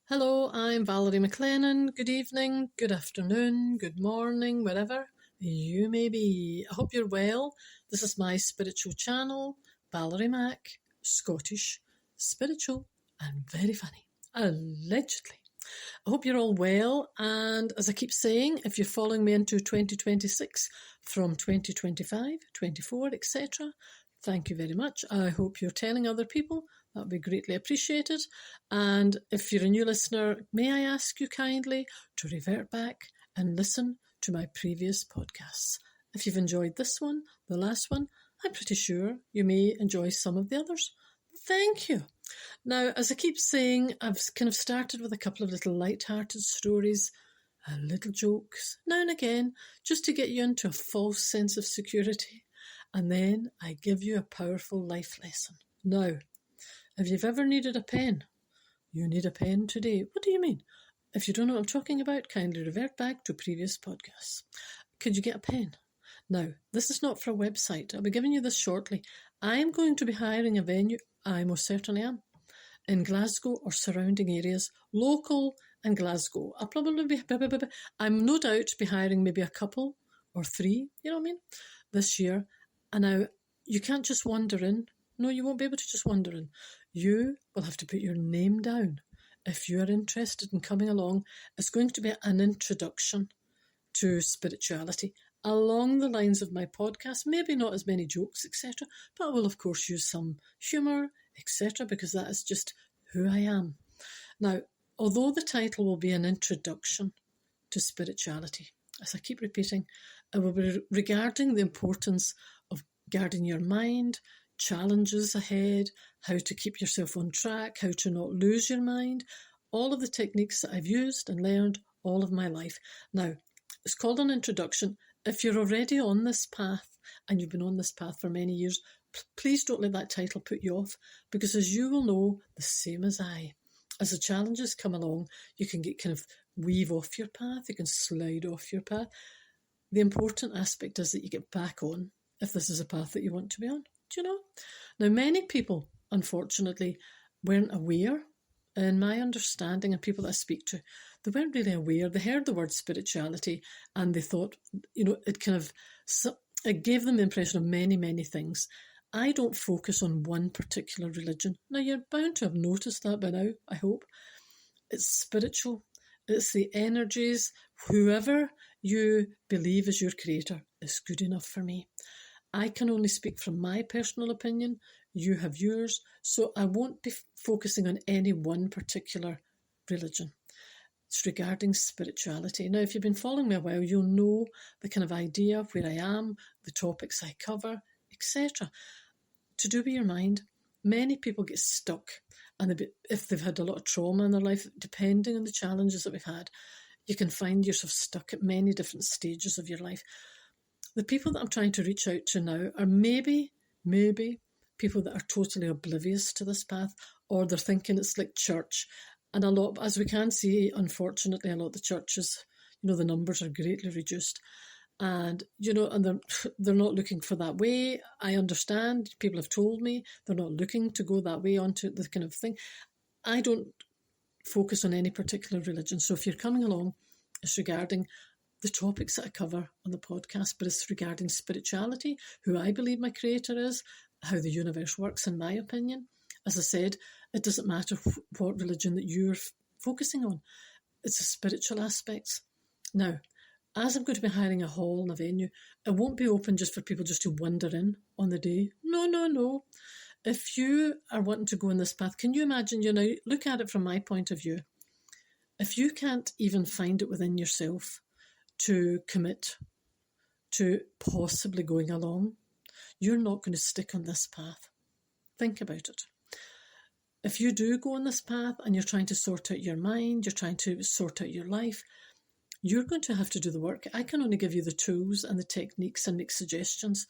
Hello, I'm Valerie McLennan. Good evening, good afternoon, good morning, wherever you may be. I hope you're well. This is my spiritual channel, Valerie Mac, Scottish, spiritual, and very funny. Allegedly. I hope you're all well, and as I keep saying, if you're following me into 2026 from 2025, 24, etc., thank you very much. I hope you're telling other people. That would be greatly appreciated. And if you're a new listener, may I ask you kindly to revert back and listen to my previous podcasts. If you've enjoyed this one, the last one, I'm pretty sure you may enjoy some of the others. Thank you. Now, as I keep saying, I've kind of started with a couple of little light-hearted stories, little jokes, now and again, just to get you into a false sense of security. And then I give you a powerful life lesson. Now, if you've ever needed a pen, you need a pen today. What do you mean? If you don't know what I'm talking about, kindly revert back to previous podcasts. Could you get a pen? Now, this is not for a website. I'll be giving you this shortly. I am going to be hiring a venue, I most certainly am, in Glasgow or surrounding areas, local and Glasgow. I'll probably be, I'm no doubt be hiring maybe a couple or three, you know what I mean, this year. And now, you can't just wander in. No, you won't be able to just wander in. You will have to put your name down. If you are interested in coming along, it's going to be an introduction to spirituality along the lines of my podcast. Maybe not as many jokes, etc., but I will, of course, use some humour, etc., because that is just who I am. Now, although the title will be an introduction to spirituality, as I keep repeating, it will be regarding the importance of guarding your mind, challenges ahead, how to keep yourself on track, how to not lose your mind, all of the techniques that I've used and learned all of my life. Now, it's called an introduction. If you're already on this path and you've been on this path for many years, please don't let that title put you off, because as you will know, the same as I, as the challenges come along, you can get kind of weave off your path, you can slide off your path. The important aspect is that you get back on if this is a path that you want to be on. Do you know? Now, many people, unfortunately, weren't aware, in my understanding, and people that I speak to, they weren't really aware. They heard the word spirituality and they thought, it gave them the impression of many, many things. I don't focus on one particular religion. Now, you're bound to have noticed that by now, I hope. It's spiritual. It's the energies. Whoever you believe is your creator is good enough for me. I can only speak from my personal opinion. You have yours. So I won't be focusing on any one particular religion. It's regarding spirituality. Now, if you've been following me a while, you'll know the kind of idea of where I am, the topics I cover, etc. To do with your mind, many people get stuck. And if they've had a lot of trauma in their life, depending on the challenges that we've had, you can find yourself stuck at many different stages of your life. The people that I'm trying to reach out to now are maybe people that are totally oblivious to this path, or they're thinking it's like church. And a lot, as we can see, unfortunately, a lot of the churches, the numbers are greatly reduced. And, and they're not looking for that way. I understand, people have told me they're not looking to go that way onto the kind of thing. I don't focus on any particular religion. So if you're coming along, it's regarding the topics that I cover on the podcast, but it's regarding spirituality, who I believe my creator is, how the universe works, in my opinion. As I said, it doesn't matter what religion that you're focusing on. It's the spiritual aspects. Now, as I'm going to be hiring a hall and a venue, it won't be open just for people just to wander in on the day. No. If you are wanting to go in this path, can you imagine, look at it from my point of view. If you can't even find it within yourself to commit to possibly going along, you're not going to stick on this path. Think about it. If you do go on this path and you're trying to sort out your mind, you're trying to sort out your life, you're going to have to do the work. I can only give you the tools and the techniques and make suggestions.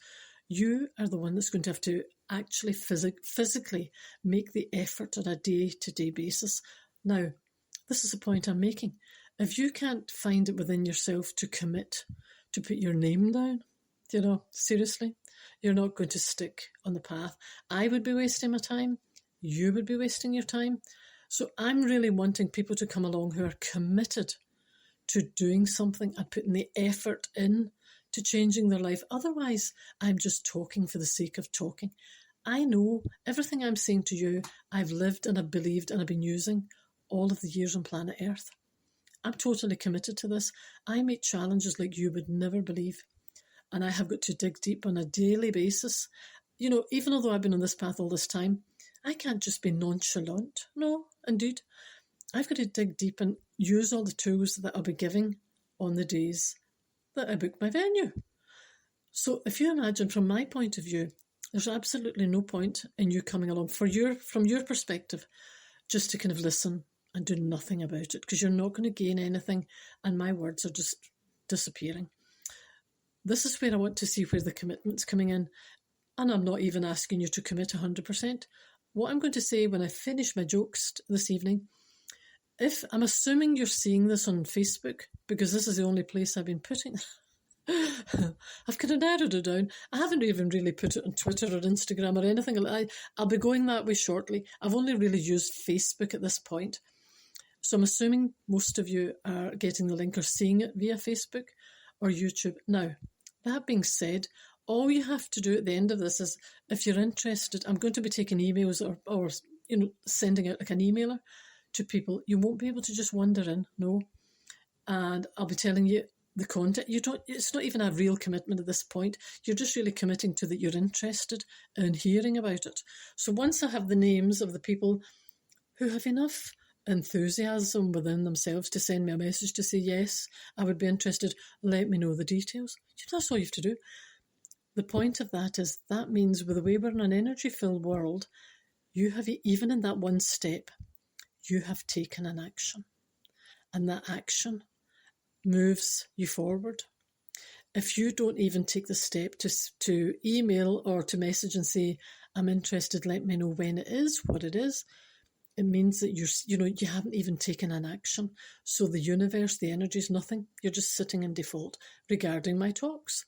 You are the one that's going to have to actually physically make the effort on a day-to-day basis. Now, this is the point I'm making. If you can't find it within yourself to commit, to put your name down, seriously, you're not going to stick on the path. I would be wasting my time. You would be wasting your time. So I'm really wanting people to come along who are committed to doing something and putting the effort in to changing their life. Otherwise, I'm just talking for the sake of talking. I know everything I'm saying to you, I've lived and I've believed and I've been using all of the years on planet Earth. I'm totally committed to this. I meet challenges like you would never believe. And I have got to dig deep on a daily basis. You know, even although I've been on this path all this time, I can't just be nonchalant. No, indeed. I've got to dig deep and use all the tools that I'll be giving on the days that I book my venue. So if you imagine from my point of view, there's absolutely no point in you coming along from your perspective just to kind of listen and do nothing about it, because you're not going to gain anything and my words are just disappearing. This is where I want to see where the commitment's coming in. And I'm not even asking you to commit 100%. What I'm going to say when I finish my jokes this evening, if I'm assuming you're seeing this on Facebook, because this is the only place I've been putting I've kind of narrowed it down. I haven't even really put it on Twitter or Instagram or anything. I'll be going that way shortly. I've only really used Facebook at this point. So I'm assuming most of you are getting the link or seeing it via Facebook or YouTube. Now, that being said, all you have to do at the end of this is, if you're interested, I'm going to be taking emails or sending out like an emailer to people. You won't be able to just wander in, no. And I'll be telling you the content. It's not even a real commitment at this point. You're just really committing to that you're interested in hearing about it. So once I have the names of the people who have enough enthusiasm within themselves to send me a message to say, yes, I would be interested, let me know the details. That's all you have to do. The point of that is that means with the way we're in an energy-filled world, you have, even in that one step, you have taken an action. And that action moves you forward. If you don't even take the step to email or to message and say, I'm interested, let me know when it is, what it is, it means that you haven't even taken an action. So the universe, the energy is nothing. You're just sitting in default regarding my talks.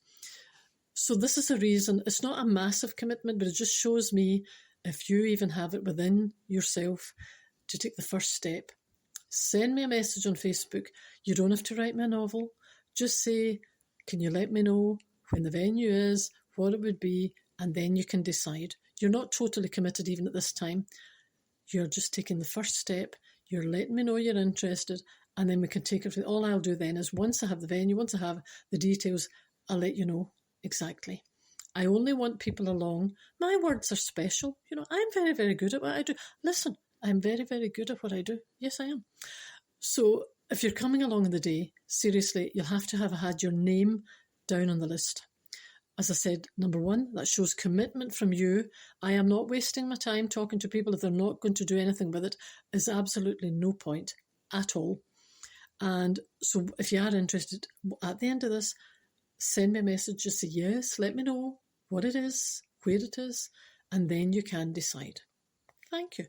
So this is a reason. It's not a massive commitment, but it just shows me, if you even have it within yourself, to take the first step. Send me a message on Facebook. You don't have to write me a novel. Just say, can you let me know when the venue is, what it would be, and then you can decide. You're not totally committed even at this time. You're just taking the first step. You're letting me know you're interested, and then we can take it. All I'll do then is, once I have the venue, once I have the details, I'll let you know exactly. I only want people along. My words are special. I'm very, very good at what I do. Listen, I'm very, very good at what I do. Yes, I am. So if you're coming along in the day, seriously, you'll have to have had your name down on the list. As I said, number one, that shows commitment from you. I am not wasting my time talking to people if they're not going to do anything with it. There's absolutely no point at all. And so if you are interested, at the end of this, send me a message, just say yes, let me know what it is, where it is, and then you can decide. Thank you.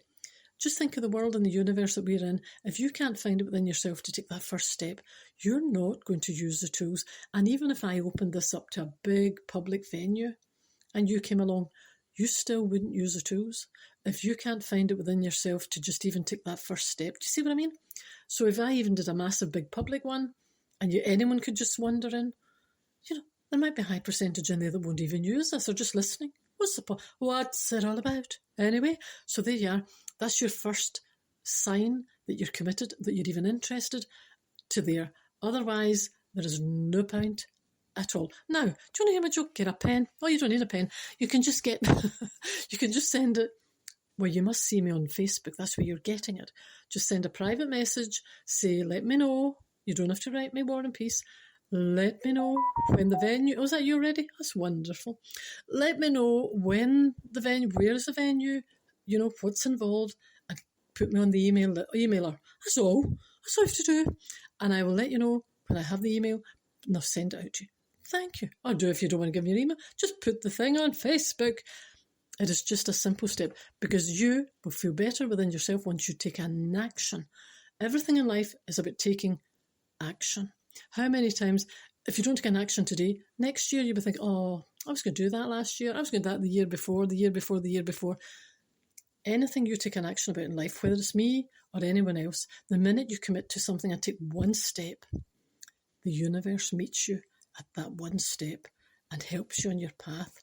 Just think of the world and the universe that we're in. If you can't find it within yourself to take that first step, you're not going to use the tools. And even if I opened this up to a big public venue and you came along, you still wouldn't use the tools. If you can't find it within yourself to just even take that first step, do you see what I mean? So if I even did a massive big public one and anyone could just wander in, there might be a high percentage in there that won't even use this. They're just listening. What's it all about? Anyway, so there you are. That's your first sign that you're committed, that you're even interested to there. Otherwise, there is no point at all. Now, do you want to hear my joke? Get a pen. Oh, you don't need a pen. You can just you can just send it. Well, you must see me on Facebook. That's where you're getting it. Just send a private message. Say, let me know. You don't have to write me War and Peace. Let me know when the venue... Oh, is that you already? That's wonderful. Let me know when the venue... Where is the venue? What's involved, and put me on the emailer. That's all. That's all I have to do. And I will let you know when I have the email, and I'll send it out to you. Thank you. Or do, if you don't want to give me your email, just put the thing on Facebook. It is just a simple step, because you will feel better within yourself once you take an action. Everything in life is about taking action. How many times, if you don't take an action today, next year you'll be thinking, oh, I was going to do that last year. I was going to do that the year before, the year before, the year before. anything you take an action about in life, whether it's me or anyone else, the minute you commit to something and take one step, the universe meets you at that one step and helps you on your path.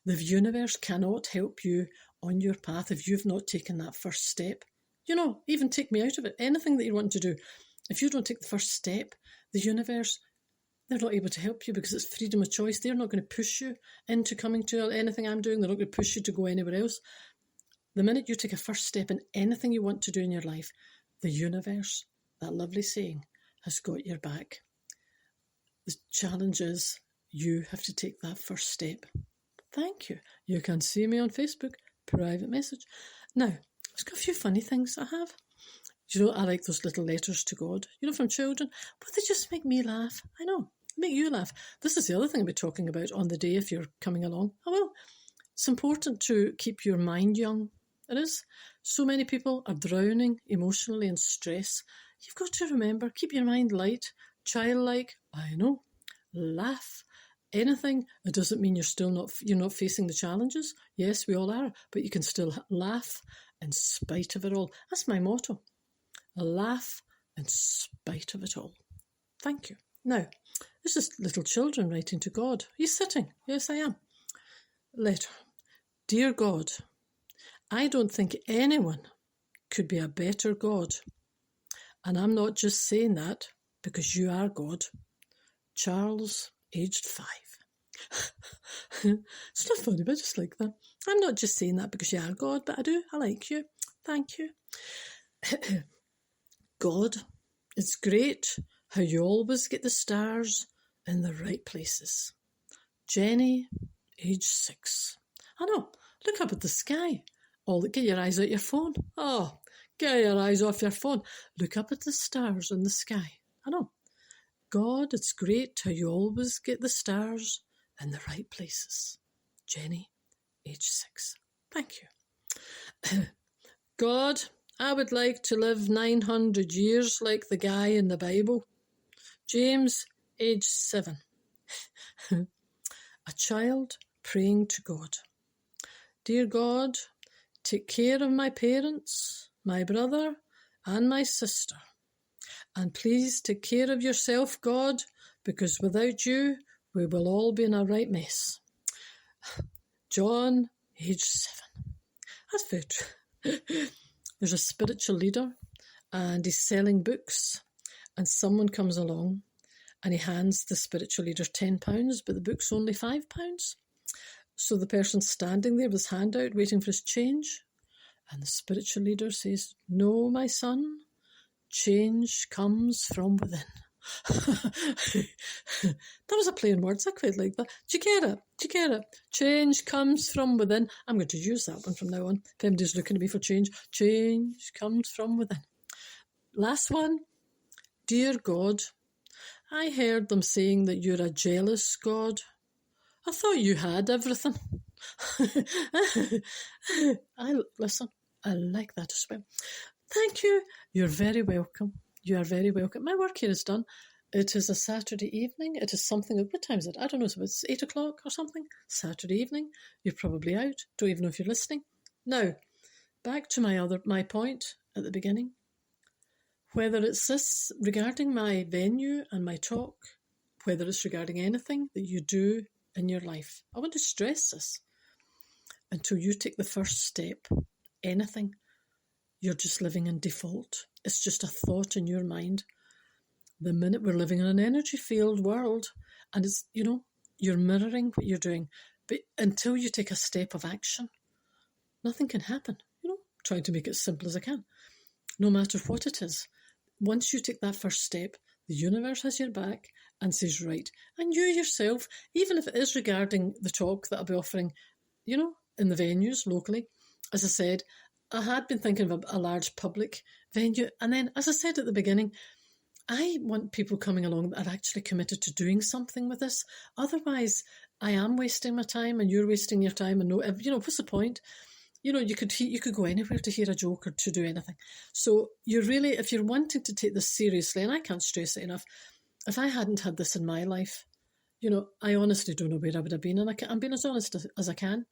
The universe cannot help you on your path if you've not taken that first step. Even take me out of it. Anything that you want to do, if you don't take the first step, the universe, they're not able to help you because it's freedom of choice. They're not going to push you into coming to anything I'm doing. They're not going to push you to go anywhere else. The minute you take a first step in anything you want to do in your life, the universe, that lovely saying, has got your back. The challenge is you have to take that first step. Thank you. You can see me on Facebook, private message. Now, I've got a few funny things I have. I like those little letters to God, from children. But they just make me laugh. I know, make you laugh. This is the other thing I'll be talking about on the day if you're coming along. It's important to keep your mind young. It is. So many people are drowning emotionally in stress. You've got to remember, keep your mind light, childlike. I know, laugh. Anything, it doesn't mean you're not facing the challenges. Yes, we all are, but you can still laugh in spite of it all. That's my motto. A laugh in spite of it all. Thank you. Now, this is little children writing to God. Are you sitting? Yes, I am. Letter. Dear God, I don't think anyone could be a better God. And I'm not just saying that because you are God. Charles, aged 5. It's not funny, but I just like that. I'm not just saying that because you are God, but I like you. Thank you. God, it's great how you always get the stars in the right places. Jenny, age 6. I know, look up at the sky. Get your eyes out your phone. Oh, get your eyes off your phone. Look up at the stars in the sky. I know. God, it's great how you always get the stars in the right places. Jenny, age 6. Thank you. God, I would like to live 900 years like the guy in the Bible. James, age 7. A child praying to God. Dear God, take care of my parents, my brother, and my sister. And please take care of yourself, God, because without you, we will all be in a right mess. John, age 7. That's very true. There's a spiritual leader and he's selling books, and someone comes along and he hands the spiritual leader £10, but the book's only £5. So the person's standing there with his hand out waiting for his change, and the spiritual leader says, "No, my son, change comes from within." That was a play on words. I quite like that. Do you get it? Change comes from within. I'm going to use that one from now on. If anybody's looking at me for change comes from within. Last one. Dear God, I heard them saying that you're a jealous God. I thought you had everything. I like that as well. Thank you. You're very welcome. You are very welcome. My work here is done. It is a Saturday evening. It is something, what time is it? I don't know, it's 8 o'clock or something. Saturday evening. You're probably out. Don't even know if you're listening. Now, back to my point at the beginning. Whether it's this regarding my venue and my talk, whether it's regarding anything that you do in your life, I want to stress this. Until you take the first step, anything, you're just living in default. It's just a thought in your mind. The minute we're living in an energy-filled world, and it's, you're mirroring what you're doing. But until you take a step of action, nothing can happen. Trying to make it as simple as I can. No matter what it is, once you take that first step, the universe has your back and says, right. And you yourself, even if it is regarding the talk that I'll be offering, in the venues locally, as I said, I had been thinking of a large public venue. And then, as I said at the beginning, I want people coming along that are actually committed to doing something with this. Otherwise, I am wasting my time and you're wasting your time. And what's the point? You could go anywhere to hear a joke or to do anything. So if you're wanting to take this seriously, and I can't stress it enough, if I hadn't had this in my life, I honestly don't know where I would have been. And I'm being as honest as I can.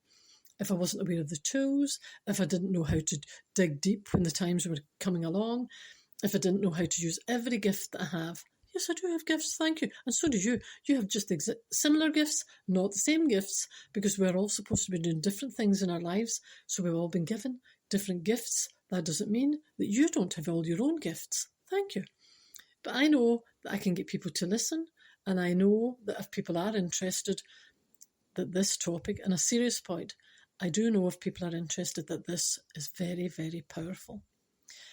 if I wasn't aware of the tools, if I didn't know how to dig deep when the times were coming along, if I didn't know how to use every gift that I have. Yes, I do have gifts, thank you. And so do you. You have just similar gifts, not the same gifts, because we're all supposed to be doing different things in our lives. So we've all been given different gifts. That doesn't mean that you don't have all your own gifts. Thank you. But I know that I can get people to listen, and I know that if people are interested, that this topic, and a serious point, I do know if people are interested that this is very, very powerful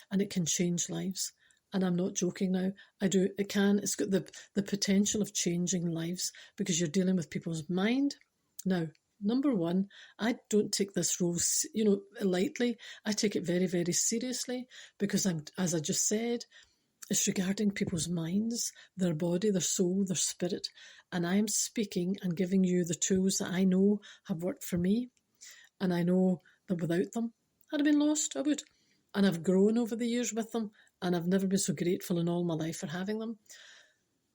and it can change lives. And I'm not joking now. It can. It's got the potential of changing lives because you're dealing with people's mind. Now, number one, I don't take this role, lightly. I take it very, very seriously because as I just said, it's regarding people's minds, their body, their soul, their spirit. And I'm speaking and giving you the tools that I know have worked for me. And I know that without them, I'd have been lost. I would. And I've grown over the years with them. And I've never been so grateful in all my life for having them.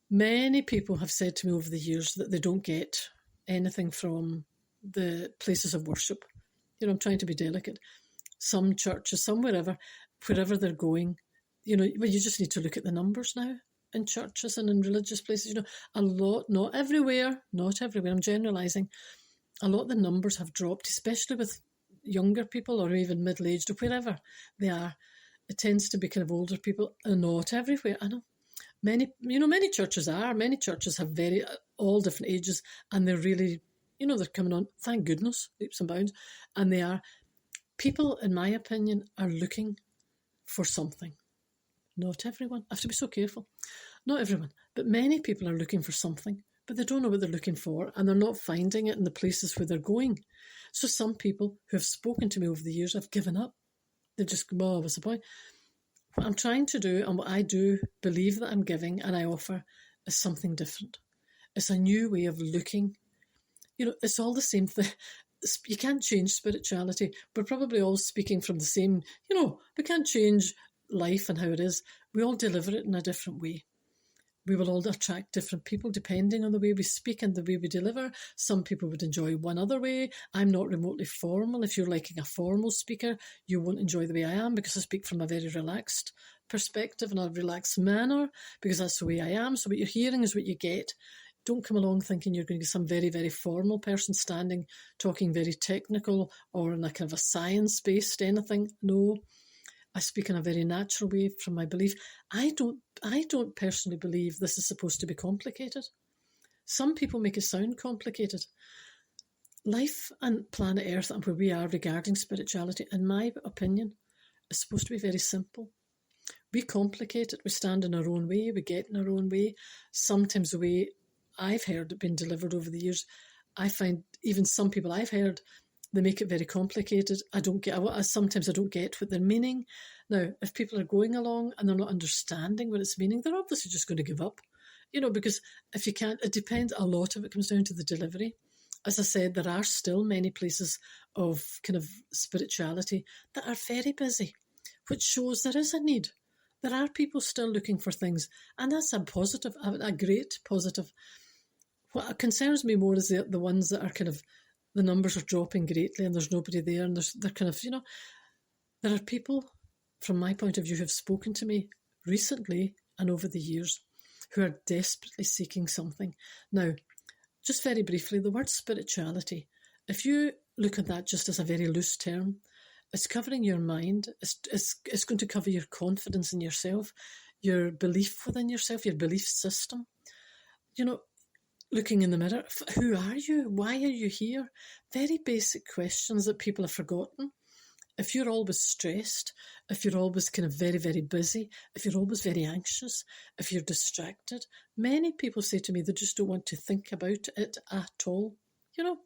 Many people have said to me over the years that they don't get anything from the places of worship. I'm trying to be delicate. Some churches, wherever they're going, well, you just need to look at the numbers now in churches and in religious places. A lot, not everywhere, I'm generalising. A lot of the numbers have dropped, especially with younger people or even middle-aged or wherever they are. It tends to be kind of older people, and not everywhere. I know. Many churches have all different ages, and they're really, they're coming on, thank goodness, leaps and bounds. And they are, people, in my opinion, are looking for something. Not everyone. I have to be so careful. Not everyone. But many people are looking for something, but they don't know what they're looking for, and they're not finding it in the places where they're going. So some people who have spoken to me over the years have given up. They've just, what's the point? What I'm trying to do, and what I do believe that I'm giving and I offer, is something different. It's a new way of looking. It's all the same thing. You can't change spirituality. We're probably all speaking from the same, we can't change life and how it is. We all deliver it in a different way. We will all attract different people depending on the way we speak and the way we deliver. Some people would enjoy one other way. I'm not remotely formal. If you're liking a formal speaker, you won't enjoy the way I am because I speak from a very relaxed perspective and a relaxed manner because that's the way I am. So what you're hearing is what you get. Don't come along thinking you're going to be some very, very formal person standing, talking very technical or in a kind of a science-based anything. No. I speak in a very natural way from my belief. I don't personally believe this is supposed to be complicated. Some people make it sound complicated. Life and planet Earth and where we are regarding spirituality, in my opinion, is supposed to be very simple. We complicate it. We stand in our own way. We get in our own way. Sometimes the way I've heard it being delivered over the years, I find even some people I've heard, they make it very complicated. Sometimes I don't get what they're meaning. Now, if people are going along and they're not understanding what it's meaning, they're obviously just going to give up. Because if you can't, it depends, a lot of it comes down to the delivery. As I said, there are still many places of kind of spirituality that are very busy, which shows there is a need. There are people still looking for things, and that's a positive, a great positive. What concerns me more is the ones that are kind of, the numbers are dropping greatly and there's nobody there and they're kind of, there are people, from my point of view, who have spoken to me recently and over the years who are desperately seeking something. Now, just very briefly, the word spirituality, if you look at that just as a very loose term, it's covering your mind. It's going to cover your confidence in yourself, your belief within yourself, your belief system. Looking in the mirror, who are you? Why are you here? Very basic questions that people have forgotten. If you're always stressed, if you're always kind of very, very busy, if you're always very anxious, if you're distracted, many people say to me they just don't want to think about it at all. Well,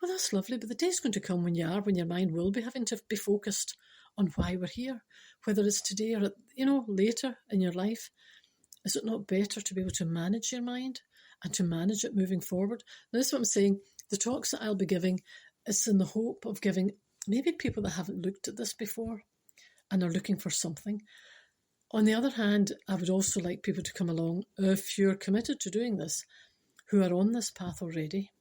that's lovely, but the day's going to come when your mind will be having to be focused on why we're here, whether it's today or, later in your life. Is it not better to be able to manage your mind and to manage it moving forward? Now, this is what I'm saying. The talks that I'll be giving is in the hope of giving maybe people that haven't looked at this before and are looking for something. On the other hand, I would also like people to come along, if you're committed to doing this, who are on this path already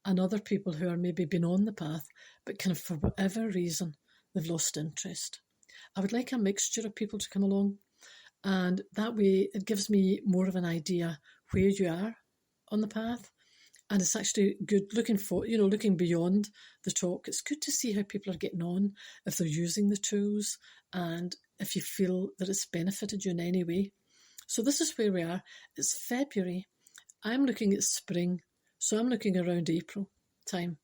and other people who are maybe been on the path, but kind of for whatever reason, they've lost interest. I would like a mixture of people to come along, and that way it gives me more of an idea where you are on the path. And it's actually good looking beyond the talk. It's good to see how people are getting on, if they're using the tools, and if you feel that it's benefited you in any way. So this is where we are. It's February. I'm looking at spring. So I'm looking around April time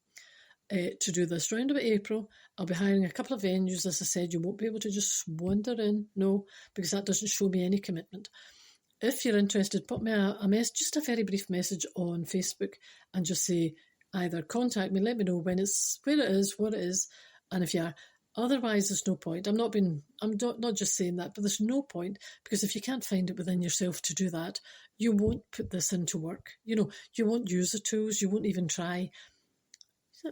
to do this. Round about April, I'll be hiring a couple of venues. As I said, you won't be able to just wander in. No, because that doesn't show me any commitment. If you're interested, put me a message, just a very brief message on Facebook, and just say either contact me, let me know where it is, what it is, and if you are. Otherwise, there's no point. I'm not just saying that, but there's no point, because if you can't find it within yourself to do that, you won't put this into work. You won't use the tools. You won't even try.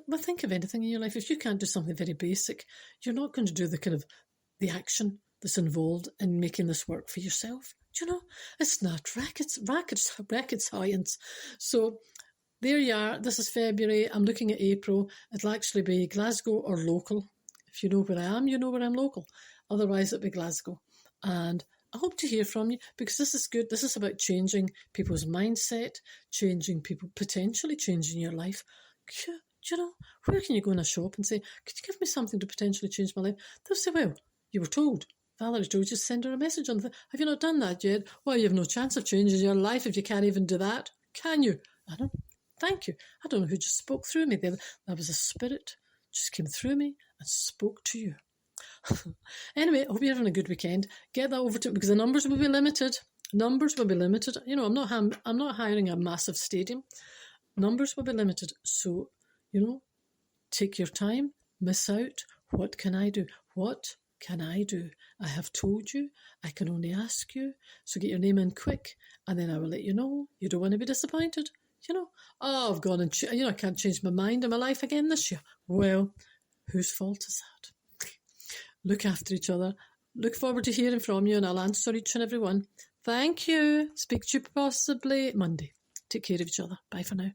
But think of anything in your life. If you can't do something very basic, you're not going to do the action that's involved in making this work for yourself. It's not rocket science. So there you are. This is February. I'm looking at April. It'll actually be Glasgow or local. If you know where I am, you know where I'm local. Otherwise, it'll be Glasgow. And I hope to hear from you, because this is good. This is about changing people's mindset, potentially changing your life. Where can you go in a shop and say, could you give me something to potentially change my life? They'll say, well, you were told. Valerie told you to send her a message on the. Have you not done that yet? Well, you have no chance of changing your life if you can't even do that. Can you? I don't. Thank you. I don't know who just spoke through me there. That was a spirit just came through me and spoke to you. Anyway, I hope you're having a good weekend. Get that over to, because the numbers will be limited. I'm not hiring a massive stadium. Numbers will be limited. So, take your time, miss out. What can I do? What can I do? I have told you. I can only ask you. So get your name in quick, and then I will let you know. You don't want to be disappointed. I've gone and, I can't change my mind in my life again this year. Well, whose fault is that? Look after each other. Look forward to hearing from you, and I'll answer each and every one. Thank you. Speak to you possibly Monday. Take care of each other. Bye for now.